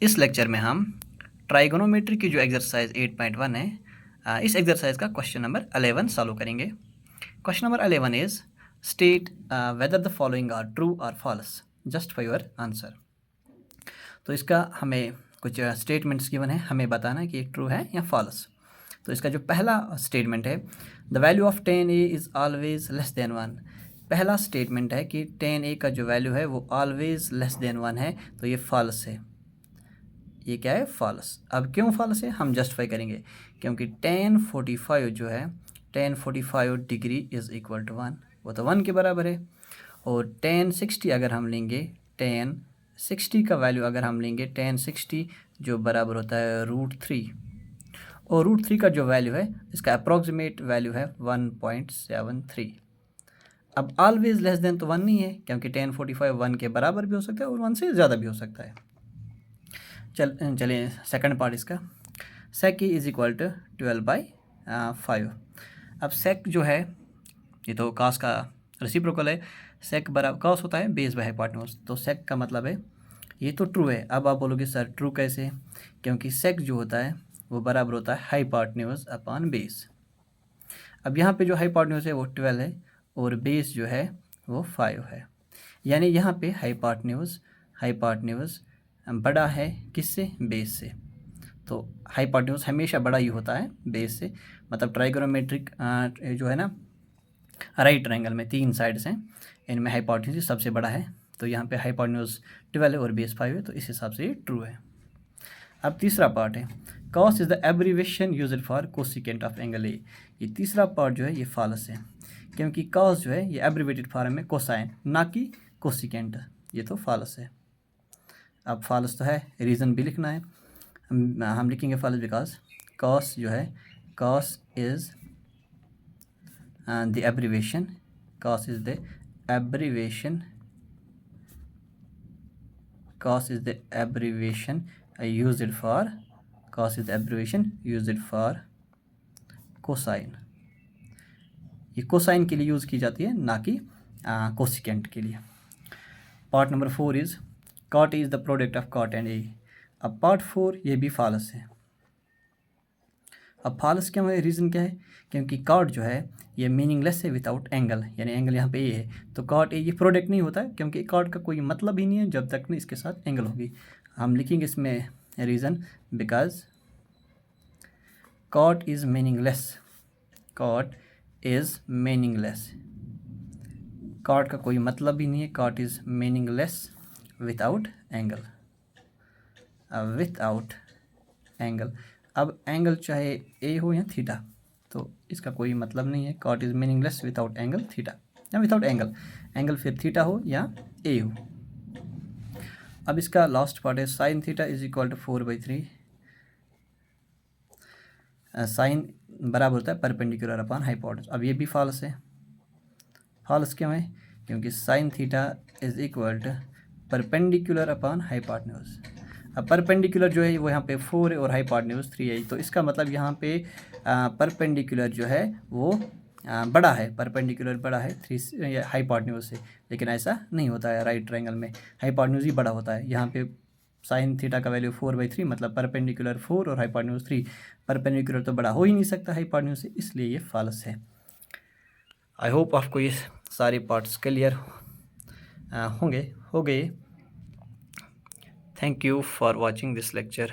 इस लेक्चर में हम ट्राइगोनोमेट्री की जो एक्सरसाइज 8.1 है, इस एक्सरसाइज का क्वेश्चन नंबर 11 सॉल्व करेंगे। Question number 11 is state whether the following are true और false just for your answer. तो इसका हमें कुछ स्टेटमेंट्स गिवन है, हमें बताना है कि ट्रू है या फॉल्स। तो इसका जो पहला स्टेटमेंट है, the value of 10a is always less than 1। पहला स्टेटमेंट है कि 10a का जो वैल्यू है वो ऑलवेज लेस देन 1 है, तो ये फॉल्स है। ये क्या है? फॉल्स। अब क्यों फॉल्स है हम जस्टिफाई करेंगे, क्योंकि 1045 जो है 1045 डिग्री इज़ इक्वल टू 1, वो तो 1 के बराबर है। और 1060 अगर हम लेंगे, 1060 का वैल्यू अगर हम लेंगे 1060 जो बराबर होता है √3, और √3 का जो वैल्यू है इसका अप्रॉक्सीमेट वैल्यू है 1.73। अब ऑलवेज लेस देन तो 1 नहीं है, क्योंकि 1045 1 के बराबर भी हो सकता है और 1 से ज़्यादा भी हो सकता है। चलिए सेकंड पार्ट इसका, सेक इज इक्वल टू 12/5। अब सेक जो है ये तो कास का रेसिप्रोकल है, सेक बराबर कास होता है बेस बाय हाइपोटेन्यूज, तो सेक का मतलब है ये तो ट्रू है। अब आप बोलोगे सर ट्रू कैसे? क्योंकि सेक जो होता है वो बराबर होता है हाइपोटेन्यूज अपॉन बेस। अब यहाँ पे जो हाइपोटेन्यूज है वो 12 है और बेस जो है वो 5 है, यानी यहाँ पे हाइपोटेन्यूज बड़ा है किससे? बेस से। तो हाइपोटेन्यूज हमेशा बड़ा ही होता है बेस से, मतलब ट्राइगोनोमेट्रिक जो है ना राइट ट्रायंगल में 3 साइड्स हैं, इनमें हाइपोटेन्यूज सबसे बड़ा है, तो यहाँ पे हाइपोटेन्यूज 12 है और बेस 5 है, तो इस हिसाब से ये ट्रू है। अब तीसरा पार्ट है, cos is the abbreviation used for cosecant of angle A. ये तीसरा पार्ट जो है ये फॉल्स है, क्योंकि कॉस जो है ये एब्रीवेटेड फॉर्म में कोसाइन, ना कि कोसिकेंट, ये तो फॉल्स है। अब फॉल्स तो है, रीज़न भी लिखना है, हम लिखेंगे फॉल्स बिकॉज कॉस जो है cos is the abbreviation, cos is the abbreviation used for cosine। ये कोसाइन के लिए यूज़ की जाती है, ना कि कोसिकेंट के लिए। Part number 4 is cot is the product of cot and a। अब पार्ट 4 ये भी फॉल्स है। अब फॉल्स क्या है, रीज़न क्या है? क्योंकि कॉट जो है ये मीनिंगलेस है विदाउट एंगल, यानी एंगल यहाँ पे ए है, तो कॉट ए ये प्रोडक्ट नहीं होता है, क्योंकि कॉट का कोई मतलब ही नहीं है जब तक नहीं इसके साथ एंगल होगी। हम लिखेंगे इसमें reason, because cot is meaningless, cot का कोई मतलब ही नहीं है, cot is meaningless without angle. अब एंगल चाहे ए हो या थीटा, तो इसका कोई मतलब नहीं है, cot is meaningless without angle theta या विदाउट एंगल फिर थीटा हो या ए हो। अब इसका लास्ट पार्ट है, sine theta is equal to 4/3। Sine बराबर होता है परपेंडिकुलर अपॉन हाइपोटेन्यूज। अब ये भी फॉल्स है। फॉल्स क्यों है? क्योंकि sine theta is equal to perpendicular upon hypotenuse. अब परपेंडिकुलर जो है वो यहाँ पे 4 है और हाइपोटेन्यूज 3 है, तो इसका मतलब यहाँ पे परपेंडिकुलर जो है वो बड़ा है, परपेंडिकुलर बड़ा है 3 हाइपोटेन्यूज से, लेकिन ऐसा नहीं होता है। राइट ट्रायंगल में हाइपोटेन्यूज ही बड़ा होता है। यहाँ पे साइन थीटा का वैल्यू 4/3, मतलब परपेंडिकुलर 4 और हाइपोटेन्यूज 3। परपेंडिकुलर तो बड़ा हो ही नहीं सकता हाइपोटेन्यूज से, इसलिए ये फॉल्स है। आई होप आपको ये सारे पार्ट्स क्लियर हो गए। Thank you for watching this lecture.